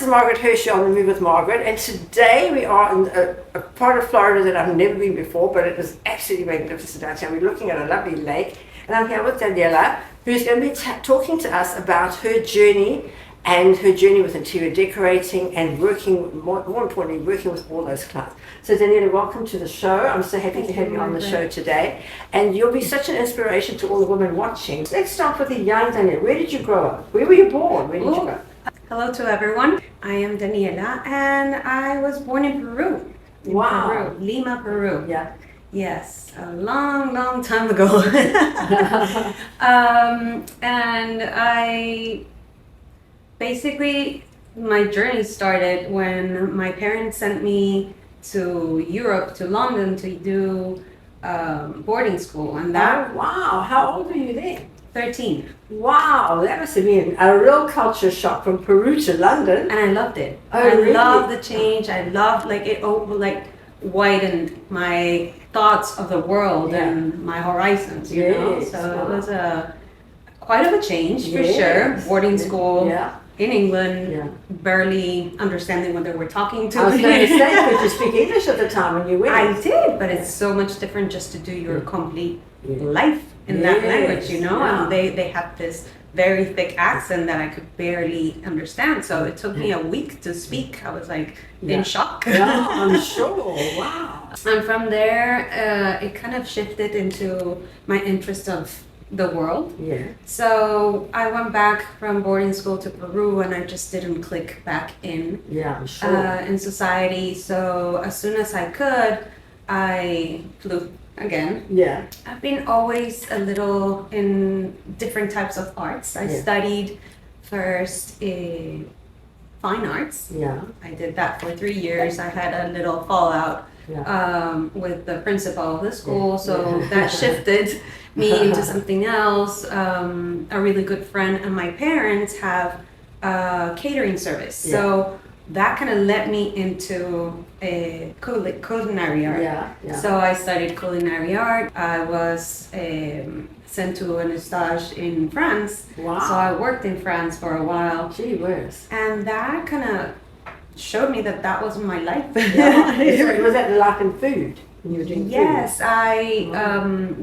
is Margaret Hershey on the Move with Margaret, and today we are in a part of Florida that I've never been before, but it is absolutely magnificent out here. We're looking at a lovely lake, and I'm here with Daniella, who's going to be talking to us about her journey and her journey with interior decorating and working, more importantly, working with all those clients. So Daniella, welcome to the show. I'm so happy to have you on the show today, and you'll be such an inspiration to all the women watching. Let's start with the young Daniella. Where did you grow up? Where were you born? Where did you grow up? Hello to everyone. I am Daniella, and I was born in Peru. Wow. Peru, Lima, Peru. Yeah. Yes, a long time ago. And I basically, my journey started when my parents sent me to Europe, to London, to do boarding school, and that. Oh, wow. How old were you then? 13. Wow, that must have been a real culture shock from Peru to London. And I loved it. Oh, I really? loved the change. I loved it widened my thoughts of the world and my horizons, you know. Yes, So wow. it was quite of a change for sure. Boarding school in England, barely understanding what they were talking to. I was going to say, could you speak English at the time when you went? I did, but it's so much different just to do your complete life in that language, you know. Yeah. And they had this very thick accent that I could barely understand. So it took me a week to speak. I was like in shock. Yeah, I'm sure. Wow. And from there, it kind of shifted into my interest of the world. Yeah. So I went back from boarding school to Peru, and I just didn't click back in. Yeah, I'm sure. In society. So as soon as I could, I flew again. Yeah. I've been always a little in different types of arts. I studied first fine arts. Yeah. I did that for 3 years. I had a little fallout with the principal of the school, so that shifted me into something else. A really good friend and my parents have a catering service, so that kind of led me into a culinary art. So I studied culinary art. I was sent to an stage in France. Wow. So I worked in France for a while. Gee whiz. And that kind of showed me that wasn't my life. So was that like in food? When you were doing Yes, food? I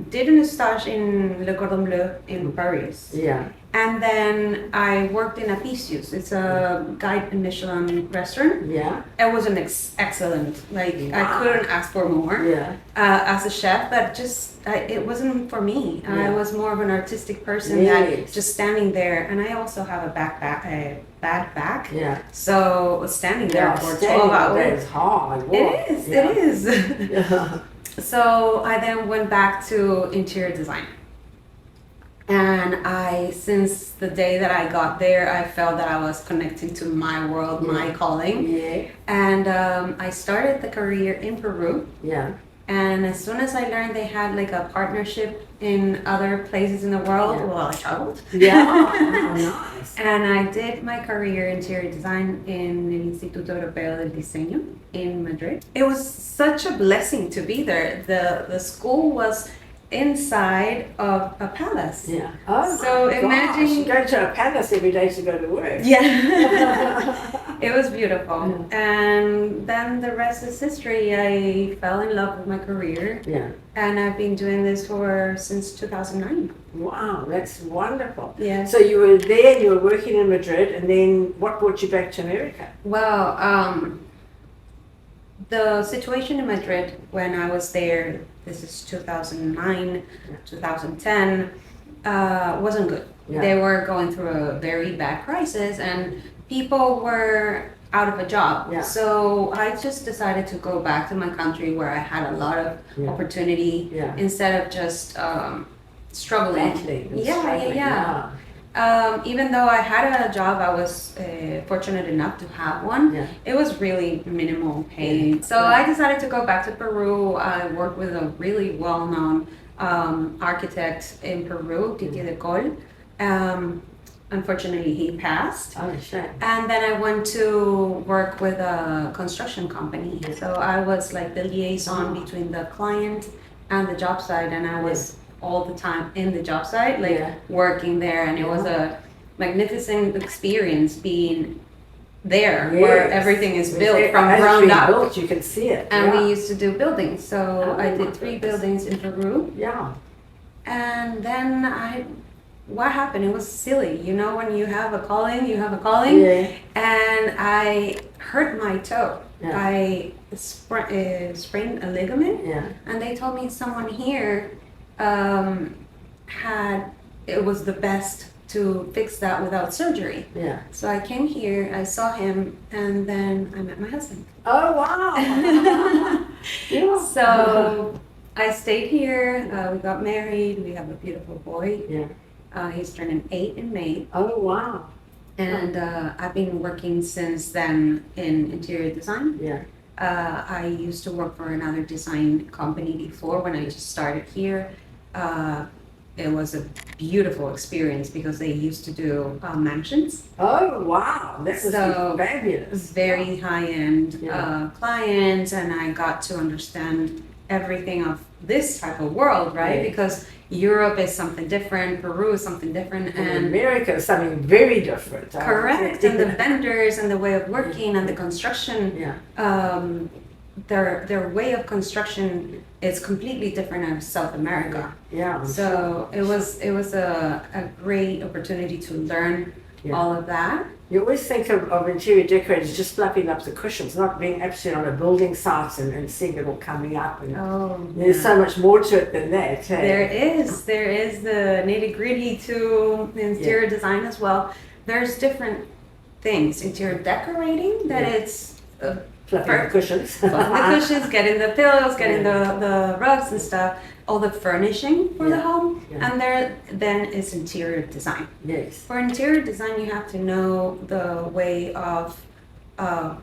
did an stage in Le Cordon Bleu in Paris. Yeah. And then I worked in Apicius. It's a guide Michelin restaurant. Yeah. It was an excellent. I couldn't ask for more. Yeah. As a chef, but just it wasn't for me. I was more of an artistic person that just standing there. And I also have a bad back. Yeah. So standing there for 12 hours. It's hard. It is. Yeah. It is. Yeah. So I then went back to interior design. And since the day that I got there, I felt that I was connecting to my world, my calling. Yeah. And I started the career in Peru. Yeah. And as soon as I learned they had like a partnership in other places in the world, well, I traveled. Yeah. Oh, nice. And I did my career interior design in el Instituto Europeo del Diseño in Madrid. It was such a blessing to be there. The school was inside of a palace. Yeah. Oh, so imagine you go to a palace every day to go to work. Yeah. It was beautiful. And then the rest is history. I fell in love with my career. Yeah. And I've been doing this since 2009. Wow, that's wonderful. Yeah. So you were there, you were working in Madrid, and then what brought you back to America? Well, the situation in Madrid when I was there, this is 2009, 2010, wasn't good. Yeah. They were going through a very bad crisis and people were out of a job. Yeah. So I just decided to go back to my country where I had a lot of opportunity instead of just struggling. Even though I had a job, I was fortunate enough to have one. Yeah. It was really minimal pay. So I decided to go back to Peru. I worked with a really well-known architect in Peru, Decor. Unfortunately, he passed. Oh, shit. And then I went to work with a construction company. Yeah. So I was like the liaison between the client and the job site, and I was all the time in the job site, working there, and it was a magnificent experience being there Yes. where everything is built from As it's ground being up. built, you can see it. And yeah. we used to do buildings. So Oh, I my did 3 goodness. buildings in Peru. Yeah. And then what happened? It was silly. You know, when you have a calling, you have a calling. Yeah. And I hurt my toe. Yeah. I sprained a ligament. Yeah. And they told me someone here it was the best to fix that without surgery. Yeah. So I came here, I saw him, and then I met my husband. Oh, wow. yeah. So I stayed here, we got married, we have a beautiful boy. Yeah. He's turning 8 in May. Oh, wow. And I've been working since then in interior design. Yeah. I used to work for another design company before when I just started here. It was a beautiful experience because they used to do mansions. Oh, wow. That was fabulous. Very high-end Yeah. clients, and I got to understand everything of this type of world, right? Yes. Because Europe is something different, Peru is something different, And America is something very different. correct, and the vendors and the way of working and the construction, Yeah. their way of construction is completely different in South America. Yeah. I'm So sure. it was a great opportunity to learn Yeah. all of that. You always think of interior decorators just fluffing up the cushions, not being actually on a building site and seeing it all coming up. And Oh, there's so much more to it than that. Hey? There is the nitty gritty to interior design as well. There's different things. Interior decorating, that Yeah. it's Fluffing the cushions. fluffing the cushions, getting the pillows, getting the rugs and stuff, all the furnishing for the Yeah. home, Yeah. and then is interior design. Yes. For interior design, you have to know the way of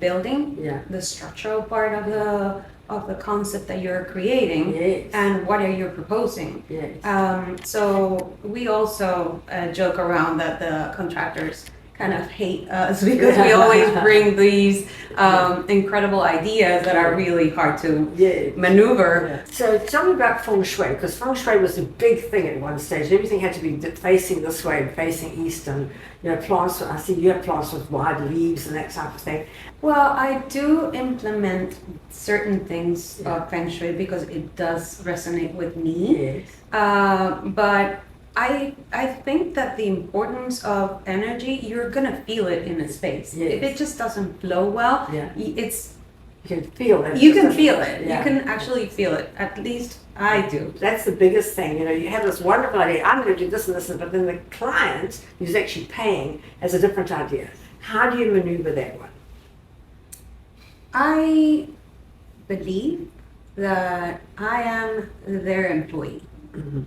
building, Yeah. the structural part of the concept that you're creating, Yes. and what are you proposing. Yes. So we also joke around that the contractors kind of hate us because we always bring these incredible ideas that are really hard to Yeah. maneuver. Yeah. So tell me about feng shui, because feng shui was a big thing at one stage. Everything had to be facing this way, facing east, and plants. I see you have plants with wide leaves and that type of thing. Well, I do implement certain things of feng shui because it does resonate with me. Yes. But I think that the importance of energy, you're gonna feel it in a space. Yes. If it just doesn't flow well, it's You can feel it. you can feel it. Yeah. You can actually feel it. At least I do. That's the biggest thing. You have this wonderful idea, I'm going to do this and this, but then the client who's actually paying has a different idea. How do you maneuver that one? I believe that I am their employee. Mm-hmm.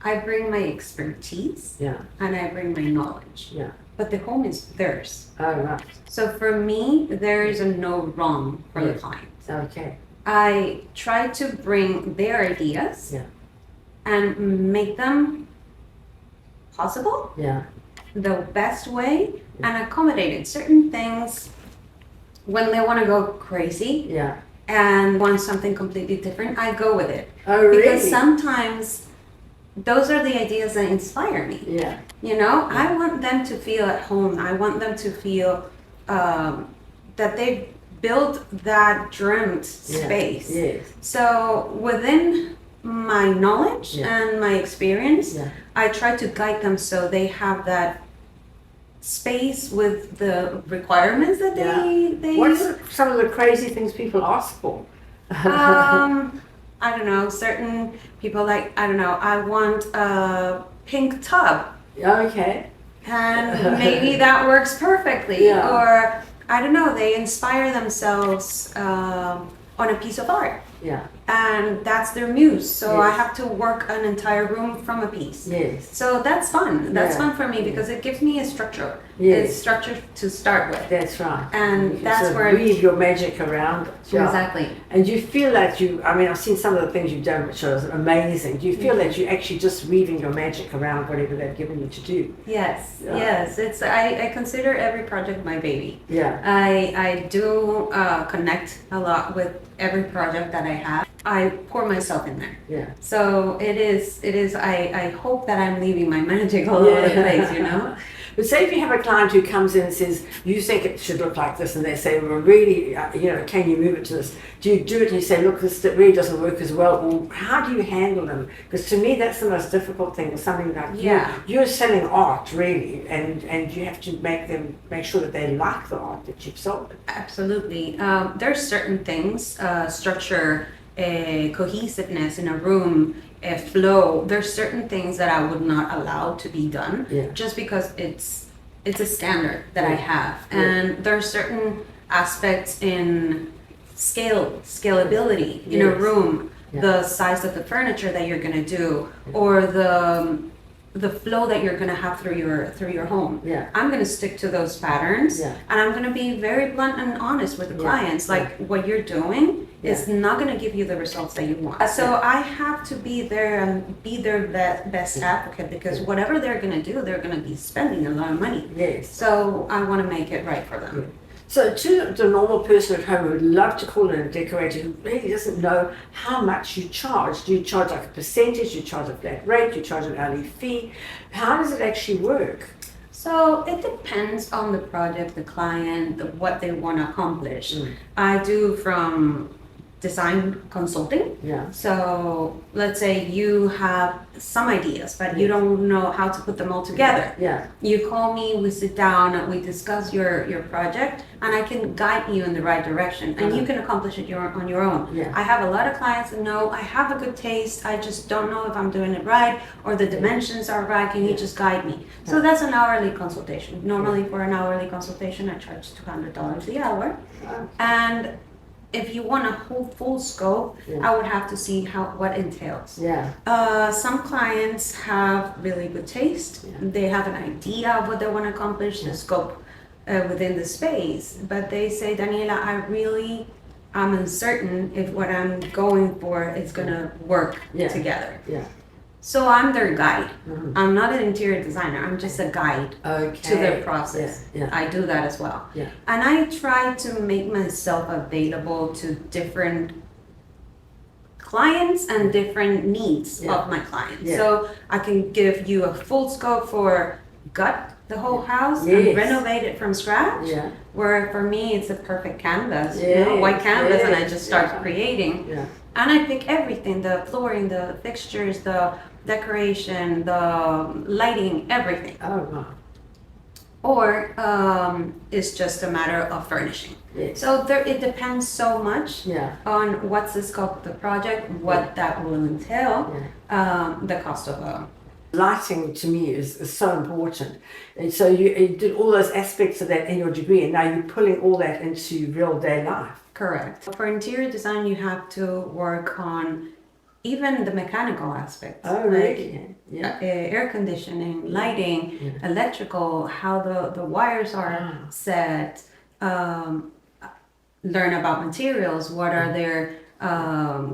I bring my expertise Yeah. and I bring my knowledge. Yeah. But the home is theirs. Oh, right. So for me, there is a no wrong for the Yes. client. Okay. I try to bring their ideas Yeah. and make them possible Yeah. the best way and accommodate it. Certain things, when they want to go crazy Yeah. and want something completely different, I go with it. Oh, really? Because sometimes those are the ideas that inspire me. Yeah. I want them to feel at home. I want them to feel that they've built that dreamt space. Yes. So within my knowledge and my experience, I try to guide them so they have that space with the requirements that they What's use. some of the crazy things people ask for? I don't know, certain people I want a pink tub. Okay. And maybe that works perfectly. Yeah. Or, I don't know, they inspire themselves on a piece of art. Yeah. And that's their muse. So I Yes. have to work an entire room from a piece. Yes. So that's fun. That's Yeah. fun for me because it gives me a structure. Yes. It's structure to start with. That's right. And You can that's sort of where- weave your magic around it. Yeah. Exactly. And do you feel that I've seen some of the things you've done which are amazing. Do you feel that you're actually just weaving your magic around whatever they've given you to do? Yes. Yeah. Yes. I consider every project my baby. Yeah. I do connect a lot with every project that I have. I pour myself in there. Yeah. So it is, I hope that I'm leaving my magic all over the place, But say if you have a client who comes in and says, you think it should look like this, and they say, well, really, can you move it to this? Do you do it and you say, look, this really doesn't work as well? Or how do you handle them? Because to me, that's the most difficult thing. With something like you're selling art, really, and you have to make sure that they like the art that you've sold. Absolutely. There's certain things, structure, cohesiveness in a room, a flow. There's certain things that I would not allow to be done just because it's a standard that I have. And there are certain aspects in scalability in a room, the size of the furniture that you're going to do, or the flow that you're going to have through your home. I'm going to stick to those patterns, and I'm going to be very blunt and honest with the clients. Like, what you're doing is not going to give you the results that you want. So I have to be there and be their best advocate, because whatever they're going to do, they're going to be spending a lot of money. So I want to make it right for them. So to the normal person at home who would love to call in a decorator who really doesn't know how much you charge, do you charge like a percentage, do you charge a flat rate, do you charge an hourly fee? How does it actually work? So it depends on the project, the client, what they want to accomplish. I do from design consulting. So let's say you have some ideas, but you don't know how to put them all together. You call me, we sit down, we discuss your project, and I can guide you in the right direction, and you can accomplish it on your own. I have a lot of clients that know I have a good taste, I just don't know if I'm doing it right, or the dimensions are right, can you just guide me? So that's an hourly consultation. Normally for an hourly consultation, I charge $200 the hour. And if you want a whole full scope, I would have to see what entails. Some clients have really good taste. They have an idea of what they want to accomplish, the scope within the space. But they say, Daniela, I'm uncertain if what I'm going for is going to work together. So I'm their guide. I'm not an interior designer. I'm just a guide to their process. I do that as well. And I try to make myself available to different clients and different needs of my clients. So I can give you a full scope for gut the whole house and renovate it from scratch. Where for me it's a perfect canvas, white canvas, and I just start creating. And I pick everything: the flooring, the fixtures, the decoration, the lighting, everything. Or it's just a matter of furnishing. So it depends so much on what's the scope of the project, what that will entail, the cost of lighting to me is so important. And so you did all those aspects of that in your degree, and now you're pulling all that into real day life. Correct. For interior design, you have to work on even the mechanical aspects. Really? Air conditioning, lighting, electrical, how the wires are set, learn about materials, what are their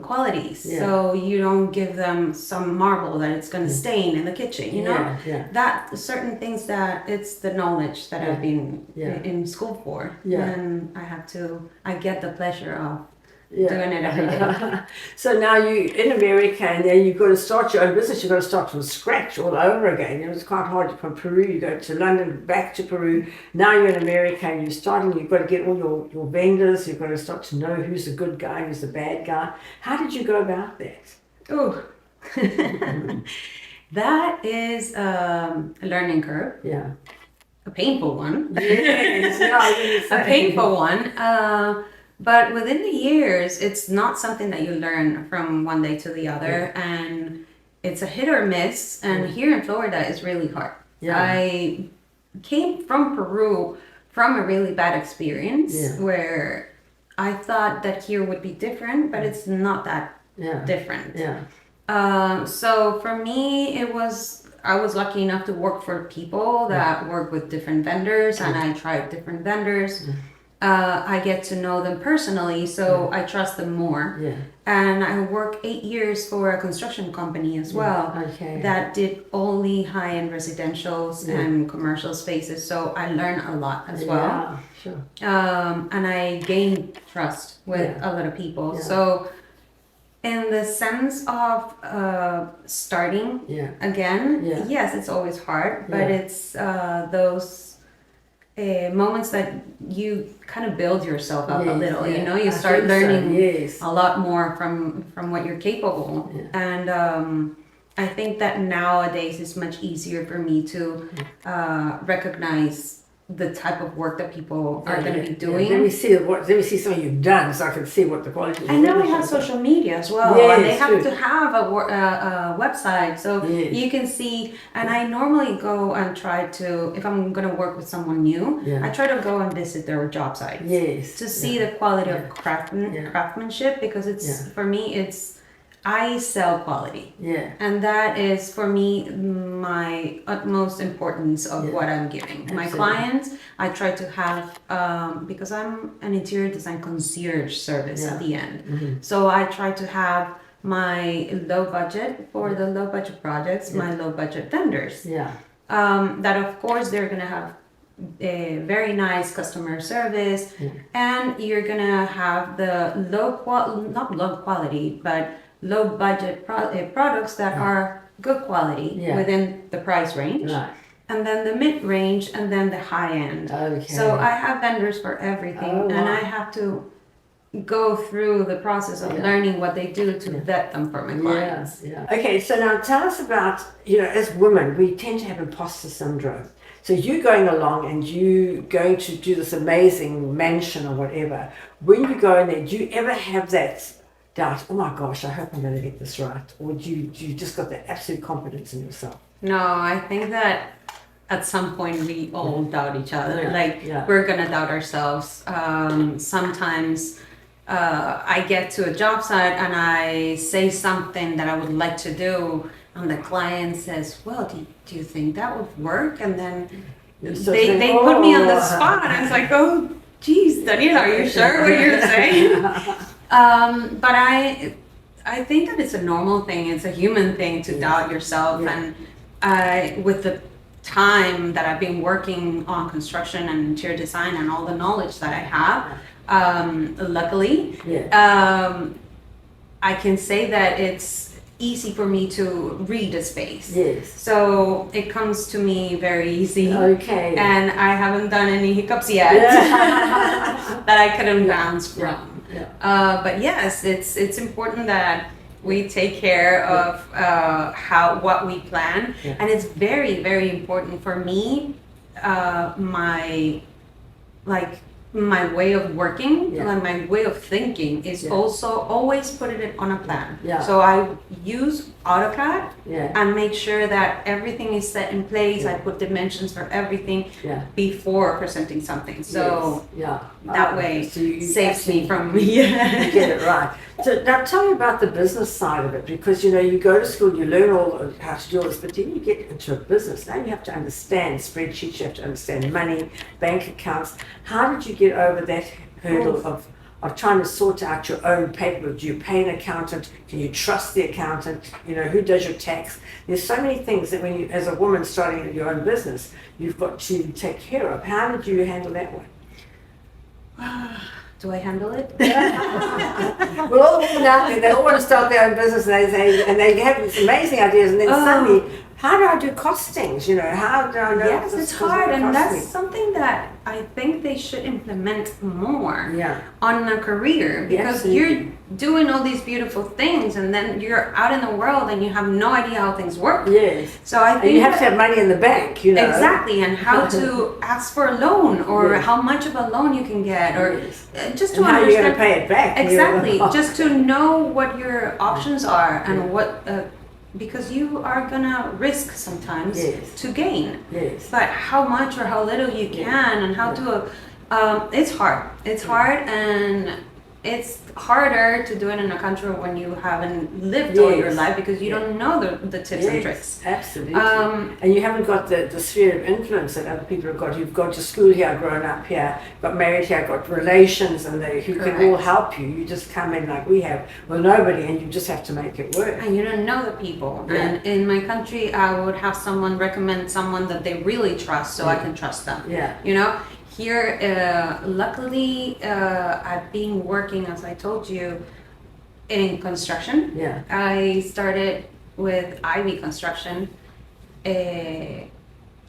qualities. So you don't give them some marble that it's going to stain in the kitchen, that certain things that it's the knowledge that I've been in school for, and I get the pleasure of doing it every day. So now you in America, and then you've got to start your own business. You've got to start from scratch all over again. It's quite hard. From Peru, you go to London, back to Peru. Now you're in America, and you're starting. You've got to get all your vendors. You've got to start to know who's the good guy, who's the bad guy. How did you go about that? Oh, that is a learning curve. A painful one. A painful one. But within the years, it's not something that you learn from one day to the other, and it's a hit or miss. And here in Florida, it's really hard. I came from Peru from a really bad experience where I thought that here would be different, but it's not that different. So for me, I was lucky enough to work for people that work with different vendors, and I tried different vendors. I get to know them personally, so I trust them more. And I worked 8 years for a construction company as well that did only high-end residentials and commercial spaces. So I learned a lot as well. And I gained trust with a lot of people. So In the sense of starting again, yes, it's always hard, but it's those moments that you kind of build yourself up a little. You know, you start learning a lot more from what you're capable, and I think that nowadays it's much easier for me to recognize the type of work that people are going to be doing. Let me see something you've done, so I can see what the quality is. And now we have social media as well, and they have to have a website, so you can see. And I normally go and try to, if I'm going to work with someone new, I try to go and visit their job sites to see the quality of craftsmanship, because it's for me, I sell quality. And that is for me my utmost importance of what I'm giving. My clients, I try to have, because I'm an interior design concierge service at the end. So I try to have my low budget for the low budget projects, my low budget vendors. That of course they're gonna have a very nice customer service, and you're gonna have the not low quality, but low budget products that are good quality within the price range, and then the mid range, and then the high end. So I have vendors for everything, and I have to go through the process of learning what they do to vet them for my clients. Okay, so now tell us about, as women, we tend to have imposter syndrome. So you going along and you going to do this amazing mansion or whatever, when you go in there, do you ever have that doubt, oh my gosh, I hope I'm going to get this right? Or do you just got that absolute confidence in yourself? No, I think that at some point we all doubt each other. We're going to doubt ourselves. Sometimes I get to a job site and I say something that I would like to do, and the client says, well, do you think that would work? And then they put me on the spot, and it's like, oh, geez, Daniela, are you sure what you're saying? But I think that it's a normal thing. It's a human thing to doubt yourself. And with the time that I've been working on construction and interior design and all the knowledge that I have, luckily, I can say that it's easy for me to read a space. So it comes to me very easy. And I haven't done any hiccups yet that I couldn't bounce from. But yes, it's important that we take care of what we plan, and it's very, very important for me. My way of working, like my way of thinking, is also always putting it on a plan. So I use AutoCAD and make sure that everything is set in place. I put dimensions for everything before presenting something. So that way saves me from you get it right. So now tell me about the business side of it, because you go to school, you learn how to do all this, but then you get into a business. Now you have to understand spreadsheets, you have to understand money, bank accounts. How did you get over that hurdle of trying to sort out your own paperwork? Do you pay an accountant? Can you trust the accountant? Who does your tax? There's so many things that when you, as a woman starting your own business, you've got to take care of. How did you handle that one? Do I handle it? Well, all the women out there, they all want to start their own business, and they have these amazing ideas, and then suddenly, how do I do costings? How do I know? Yes, it's hard, and that's something that I think they should implement more on a career, because you're doing all these beautiful things, and then you're out in the world and you have no idea how things work. So I think and you have to have money in the bank, Exactly, and how to ask for a loan, or how much of a loan you can get, or just to and how understand you're going to pay it back. Exactly, just to know what your options are and what. Because you are gonna risk sometimes to gain, but how much or how little you can, and how to. It's hard. It's hard, and it's harder to do it in a country when you haven't lived all your life, because you don't know the tips and tricks. Absolutely. And you haven't got the sphere of influence that other people have got. You've gone to school here, grown up here, got married here, got relations, and who can all help you. You just come in like we have, well, nobody, and you just have to make it work. And you don't know the people. And in my country, I would have someone recommend someone that they really trust, so I can trust them. Here, luckily, I've been working, as I told you, in construction. Yeah. I started with Ivy Construction a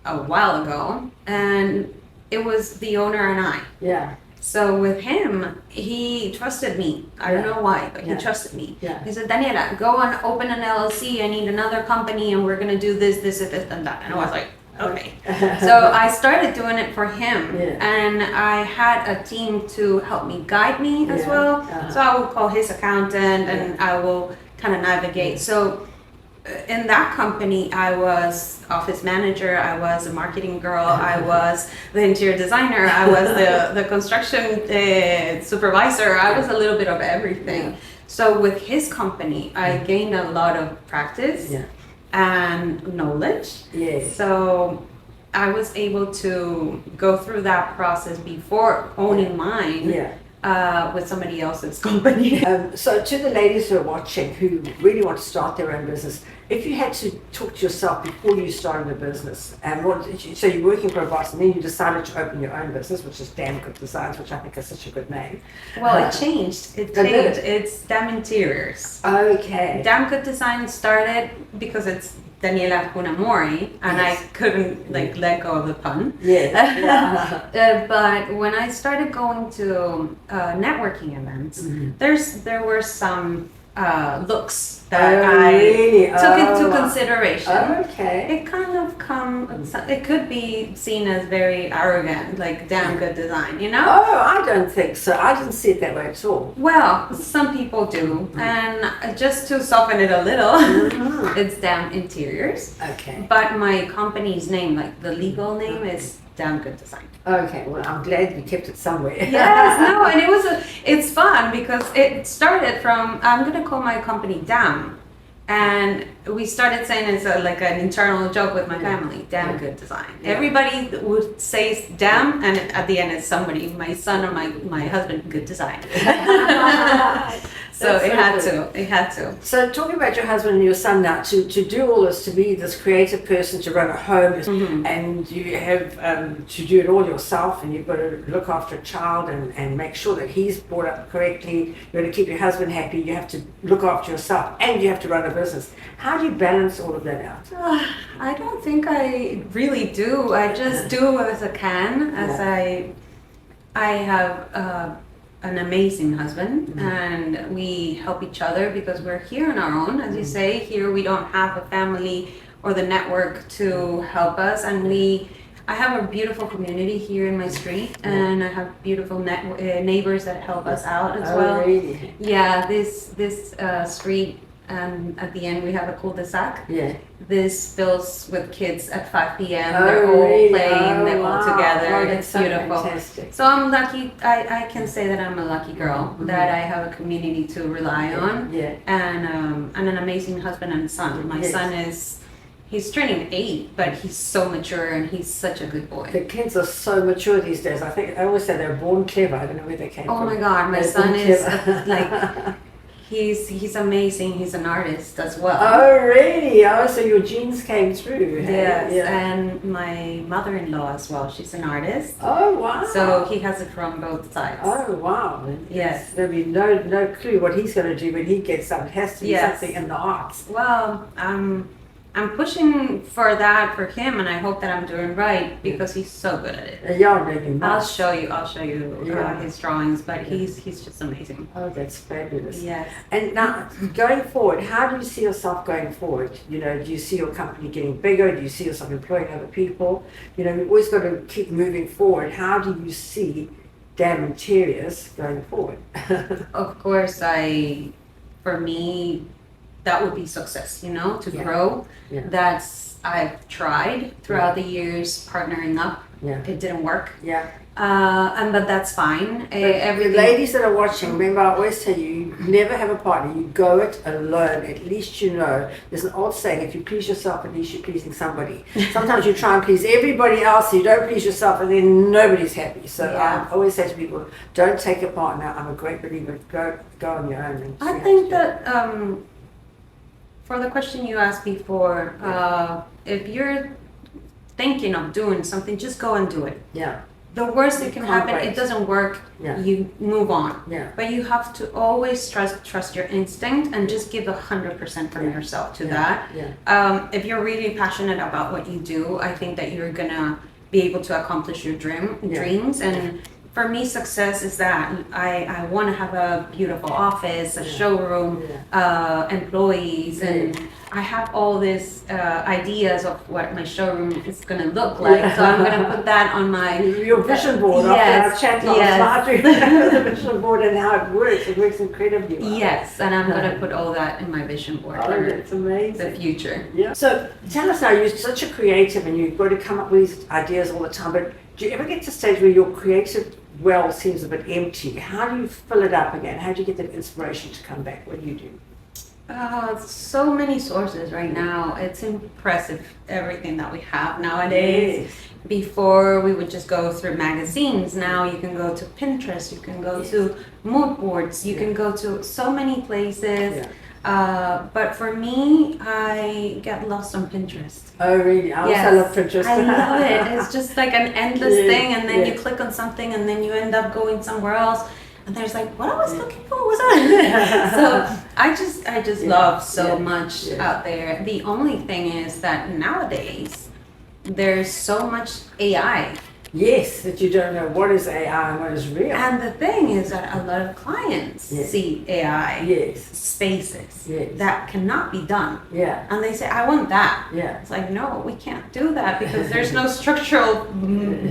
while ago, and it was the owner and I. Yeah. So with him, he trusted me. I don't know why, but he trusted me. Yeah. He said, Daniela, go and open an LLC. I need another company, and we're going to do this, and that. And I was like, okay. So I started doing it for him, and I had a team to help me guide me as well. So I will call his accountant, and I will kind of navigate. So in that company, I was office manager, I was a marketing girl, I was the interior designer, I was the construction supervisor. I was a little bit of everything. So with his company, I gained a lot of practice and knowledge. So I was able to go through that process before owning mine. With somebody else's company. So to the ladies who are watching who really want to start their own business, if you had to talk to yourself before you started a business, and so you're working for a boss and then you decided to open your own business, which is Damn Good Designs, which I think is such a good name. Well, it changed. It's Damn Interiors. Okay. Damn Good Designs started because it's Daniella Acuna Morey, and I couldn't let go of the pun. But when I started going to networking events, there were some looks that I took into consideration. It kind of it could be seen as very arrogant, like Damn Good Design, you know? Oh, I don't think so. I didn't see it that way at all. Well, some people do, and just to soften it a little, it's Damn Interiors. Okay. But my company's name, like the legal name, is Damn Good Design. Okay, well, I'm glad you kept it somewhere. Yes, no, and it's fun because it started from, I'm going to call my company Damn. And we started saying it's like an internal joke with my family, Damn Good Design. Everybody would say damn, and at the end it's somebody, my son or my husband, Good Design. So it had to. So talking about your husband and your son now, to do all this, to be this creative person, to run a home, and you have to do it all yourself, and you've got to look after a child and make sure that he's brought up correctly. You've got to keep your husband happy, you have to look after yourself, and you have to run a business. How do you balance all of that out? I don't think I really do. I just do as I can, as I have an amazing husband, and we help each other because we're here on our own. As you say, here we don't have a family or the network to help us, and I have a beautiful community here in my street, and I have beautiful neighbors that help us out as well. Really? Yeah, this street, and at the end we have a cul-de-sac. This fills with kids at 5 p.m. They're all playing, they're all together. It's beautiful. Fantastic. So I'm lucky. I can say that I'm a lucky girl, that I have a community to rely on, and an amazing husband and son. My son he's turning 8, but he's so mature and he's such a good boy. The kids are so mature these days. I always say they're born clever. I don't know where they came from. Oh my God, my son is like... He's amazing. He's an artist as well. Oh really? Oh, so your genes came through. Yes, and my mother-in-law as well. She's an artist. Oh wow! So he has it from both sides. Oh wow! Yes. There'll be no clue what he's going to do when he gets up. It has to be something in the arts. Well, I'm pushing for that for him, and I hope that I'm doing right because he's so good at it. Yeah, maybe. I'll show you his drawings, but he's just amazing. Oh, that's fabulous. Yes. And now, going forward, how do you see yourself going forward? You know, do you see your company getting bigger? Do you see yourself employing other people? You know, we've always got to keep moving forward. How do you see Damn Interiors going forward? Of course, for me, that would be success, you know, to grow. I've tried throughout the years partnering up. It didn't work. But that's fine. The ladies that are watching, remember I always tell you, never have a partner. You go it alone. At least you know. There's an old saying, if you please yourself, at least you're pleasing somebody. Sometimes you try and please everybody else, you don't please yourself, and then nobody's happy. So I always say to people, don't take a partner. I'm a great believer. Go on your own. I think that for the question you asked before, if you're thinking of doing something, just go and do it. the worst that can Can't happen, wait. it doesn't work, Yeah. you move on. Yeah. But you have to always trust your instinct and just give 100% from yourself to that. Yeah. If you're really passionate about what you do, I think that you're gonna be able to accomplish your dreams. And for me, success is that I want to have a beautiful office, a showroom, employees, and I have all these ideas of what my showroom is going to look like. So I'm going to put that on my your vision board. Yes, After our chat last night, the vision board and how it works. It works incredibly well. Yes, and I'm going to put all that in my vision board Oh, for that's amazing. the future. Yeah. So tell us now, you're such a creative and you've got to come up with these ideas all the time, but do you ever get to a stage where your creative well seems a bit empty? How do you fill it up again? How do you get the inspiration to come back? What do you do? So many sources right now. It's impressive everything that we have nowadays. Yes. Before we would just go through magazines. Now you can go to Pinterest, you can go to mood boards, you can go to so many places. But for me, I get lost on Pinterest. Oh, really? I also love Pinterest. I love it. It's just like an endless thing, and then you click on something, and then you end up going somewhere else. And there's like, what I was looking for was that. So I just love so much out there. The only thing is that nowadays there's so much AI. Yes, that you don't know what is AI and what is real. And the thing is that a lot of clients see AI spaces that cannot be done. Yeah. And they say, I want that. Yeah. It's like, no, we can't do that because there's no structural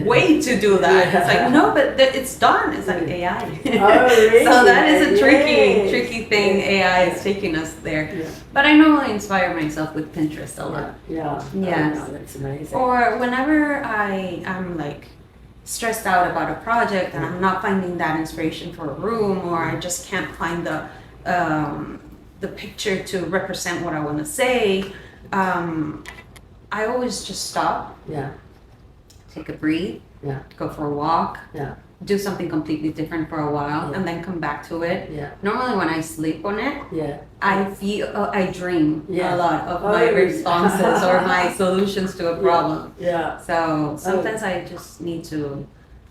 way to do that. It's like, no, but it's done. It's like AI. Oh, really? So that is a tricky thing. AI is taking us there. Yeah. But I normally inspire myself with Pinterest a lot. Yeah. Yes. Oh, no, that's amazing. Or whenever I'm like stressed out about a project and I'm not finding that inspiration for a room, or I just can't find the picture to represent what I want to say, I always just stop. Yeah. Take a breathe. Yeah. Go for a walk. Yeah. Do something completely different for a while, and then come back to it. Yeah. Normally, when I sleep on it, Yeah. I dream Yeah. a lot of my responses or my solutions to a problem. Yeah. So sometimes I just need to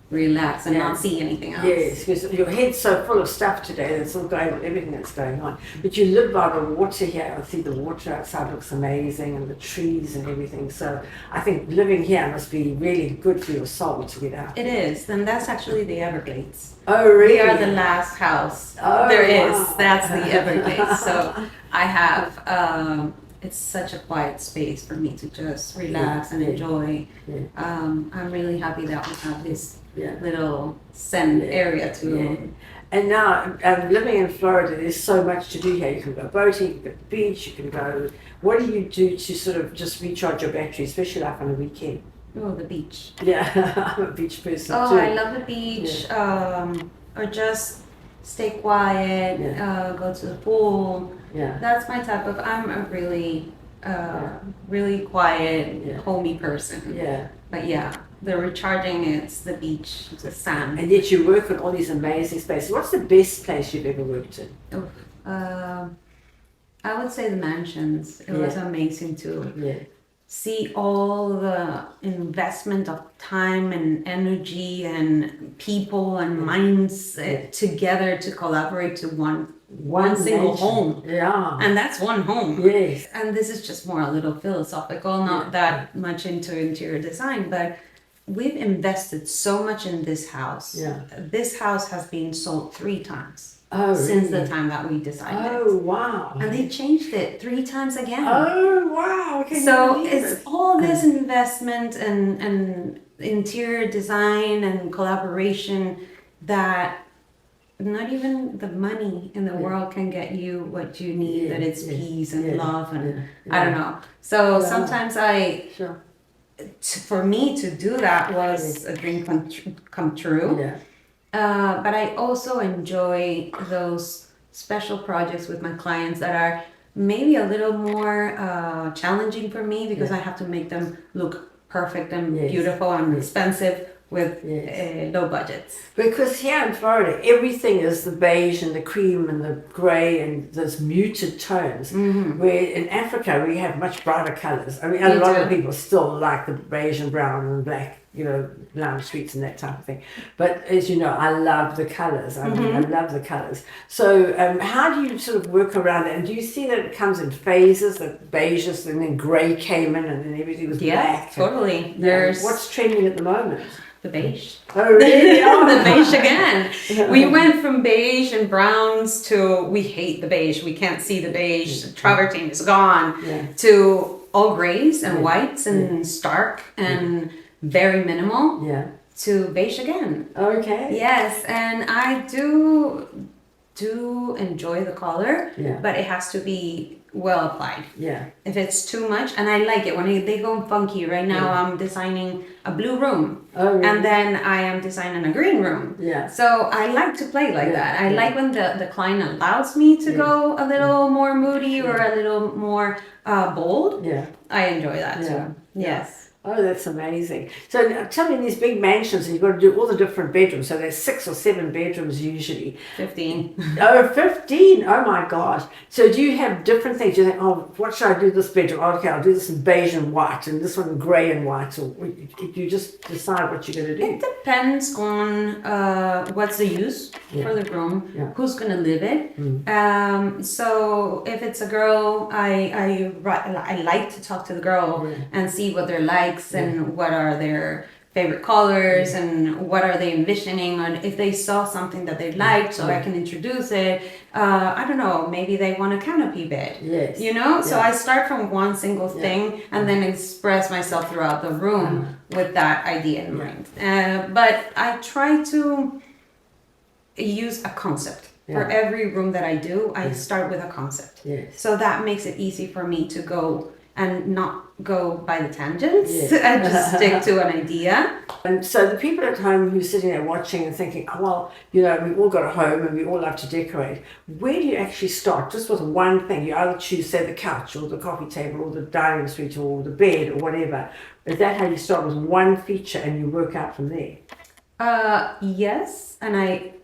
relax and not see anything else. Yes, because your head's so full of stuff today that's all going on, everything that's going on. But you live by the water here. I see the water outside looks amazing and the trees and everything. So I think living here must be really good for your soul to get out. It is, and that's actually the Everglades. Oh, really? We are the last house there is. That's the Everglades. So I have. It's such a quiet space for me to just relax and enjoy. Yeah. I'm really happy that we have this little zen area to. Yeah. And now, living in Florida, there's so much to do here. You can go boating, you can go to the beach, you can go. What do you do to sort of just recharge your battery, especially like on a weekend? Oh, the beach. Yeah, I'm a beach person too. Oh, I love the beach. Or just stay quiet, go to the pool. Yeah. That's my type of. I'm a really, really quiet, homey person. Yeah. But yeah, the recharging, it's the beach, the sand. And yet you work in all these amazing spaces. What's the best place you've ever worked in? I would say the mansions. It was amazing to see all the investment of time and energy and people and minds together to collaborate to one single mansion. home. Yeah. And that's one home. Yes. And this is just more a little philosophical, not that much into interior design, but we've invested so much in this house. Yeah. This house has been sold 3 times. Oh, Since really? the time that we designed it. Oh, wow. And they changed it 3 times again. Oh, wow. So it's all this investment and interior design and collaboration that not even the money in the world can get you what you need, that it's peace and love and I don't know. So sometimes for me to do that was a dream come true. Yeah. But I also enjoy those special projects with my clients that are maybe a little more challenging for me because I have to make them look perfect and beautiful and expensive with low budgets. Because here in Florida, everything is the beige and the cream and the grey and those muted tones. Mm-hmm. Where in Africa, we have much brighter colours. I mean, a lot of people still like the beige and brown and black. lounge suites and that type of thing. But as you know, I love the colours. I mean, I love the colours. So how do you sort of work around it? And do you see that it comes in phases, that beiges and then grey came in and then everything was black? Totally. What's trending at the moment? The beige. Oh, really? The beige again. We went from beige and browns to we hate the beige. We can't see the beige. Travertine is gone. To all grays and whites and stark and very minimal. To beige again. Okay. Yes, and I do enjoy the color, but it has to be well applied. If it's too much, and I like it when they go funky. Right now I'm designing a blue room, and then I am designing a green room. So I like to play like that. I like when the client allows me to go a little more moody or a little more bold. I enjoy that too. Yes. Oh, that's amazing. So now, tell me, in these big mansions, you've got to do all the different bedrooms. So there's 6 or 7 bedrooms usually. 15. Oh, 15. Oh, my gosh. So do you have different things? You think, oh, what should I do this bedroom? Oh, okay, I'll do this in beige and white and this one in grey and white. Or you just decide what you're going to do? It depends on what's the use for the room, who's going to live it. So if it's a girl, I like to talk to the girl and see what they're like. And what are their favorite colors and what are they envisioning, or if they saw something that they liked, so I can introduce it. I don't know, maybe they want a canopy bed. So I start from one single thing and then express myself throughout the room with that idea in mind. But I try to use a concept. For every room that I do, I start with a concept. So that makes it easy for me to go and not go by the tangents and just stick to an idea. And so the people at home who are sitting there watching and thinking, oh, well, we all got a home and we all love to decorate. Where do you actually start? Just with one thing. You either choose, say, the couch or the coffee table or the dining suite or the bed or whatever. Is that how you start, with one feature and you work out from there? Yes, and I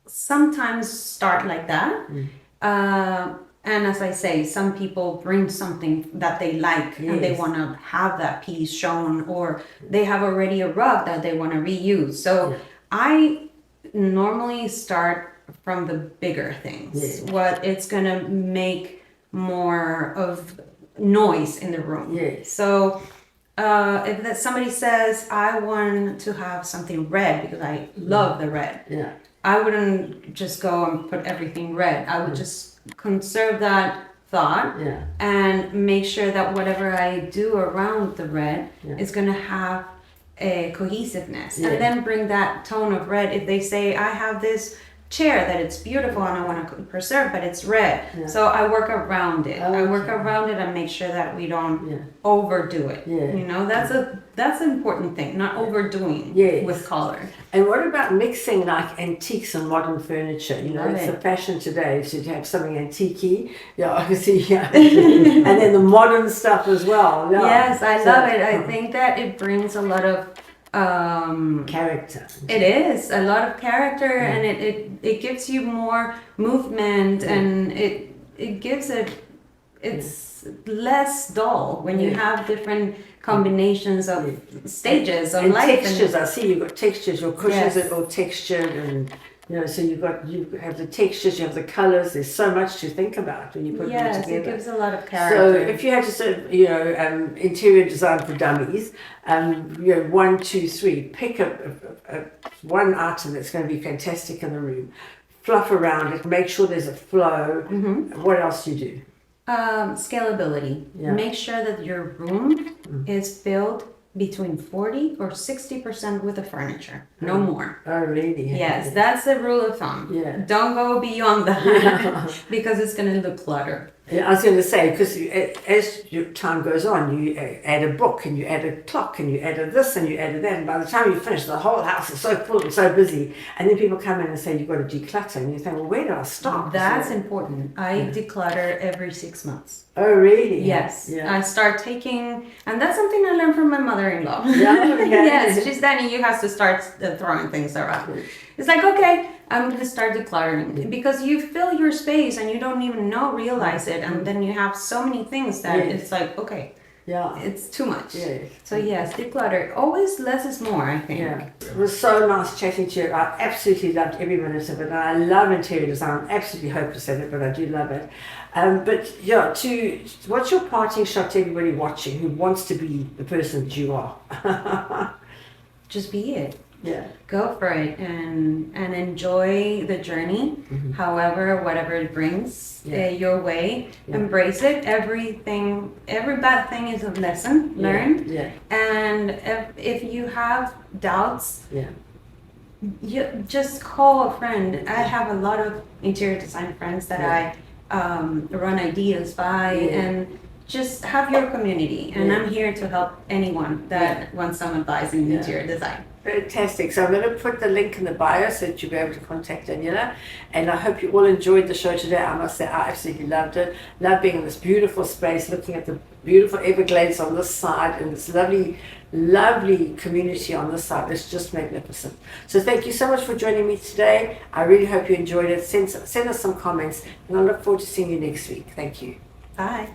sometimes start like that. And as I say, some people bring something that they like and they want to have that piece shown, or they have already a rug that they want to reuse. So I normally start from the bigger things, what it's going to make more of noise in the room. So if somebody says, I want to have something red because I love the red, I wouldn't just go and put everything red. I would just conserve that thought and make sure that whatever I do around the red is going to have a cohesiveness, and then bring that tone of red. If they say, I have this chair that it's beautiful and I want to preserve, but it's red, so I work around it. I work around it and make sure that we don't overdo it. That's an important thing, not overdoing with color. And what about mixing like antiques and modern furniture? It's a fashion today to have something antique-y. I can see, and then the modern stuff as well. Yes, I love it. I think that it brings a lot of character. It is a lot of character, and it gives you more movement, and it gives it's less dull when you have different combinations of stages of and life. Textures. I see you've got textures. Your cushions are all textured, and so you have the textures, you have the colors. There's so much to think about when you put them together. It gives a lot of character. So if you had to sort of, interior design for dummies, 1, 2, 3, pick one item that's going to be fantastic in the room, fluff around it, make sure there's a flow. What else do you do? Scalability. Make sure that your room is filled between 40 or 60% with the furniture, no more. Oh, really? Yes, that's the rule of thumb. Don't go beyond that because it's going to look cluttered. I was going to say, because as your time goes on, you add a book and you add a clock and you add a this and you add a that, and by the time you finish, the whole house is so full and so busy. And then people come in and say, you've got to declutter, and you think, well, where do I start? That's important. I declutter every 6 months. Oh, really? Yes. I start taking, and that's something I learned from my mother-in-law. Okay. Yes, she's Danny, you have to start throwing things around. It's like, okay, I'm going to start decluttering, because you fill your space and you don't even realize it, and then you have so many things that it's like, okay, Yeah. it's too much. Yes. So yes, declutter. Always less is more, I think. Yeah, it was so nice chatting to you. I absolutely loved every minute of it. And I love interior design. I'm absolutely hopeless at it, but I do love it. But yeah, what's your parting shot to everybody watching who wants to be the person that you are? Just be it. Yeah. Go for it and enjoy the journey, however, whatever it brings your way. Yeah. Embrace it. Every bad thing is a lesson learned. Yeah. And if you have doubts, Yeah. you just call a friend. I have a lot of interior design friends that I run ideas by, and just have your community. And I'm here to help anyone that wants some advice in interior design. Fantastic. So I'm going to put the link in the bio so that you'll be able to contact Daniella. And I hope you all enjoyed the show today. I must say I absolutely loved it. Love being in this beautiful space, looking at the beautiful Everglades on this side and this lovely, lovely community on this side. It's just magnificent. So thank you so much for joining me today. I really hope you enjoyed it. Send us some comments, and I look forward to seeing you next week. Thank you. Bye.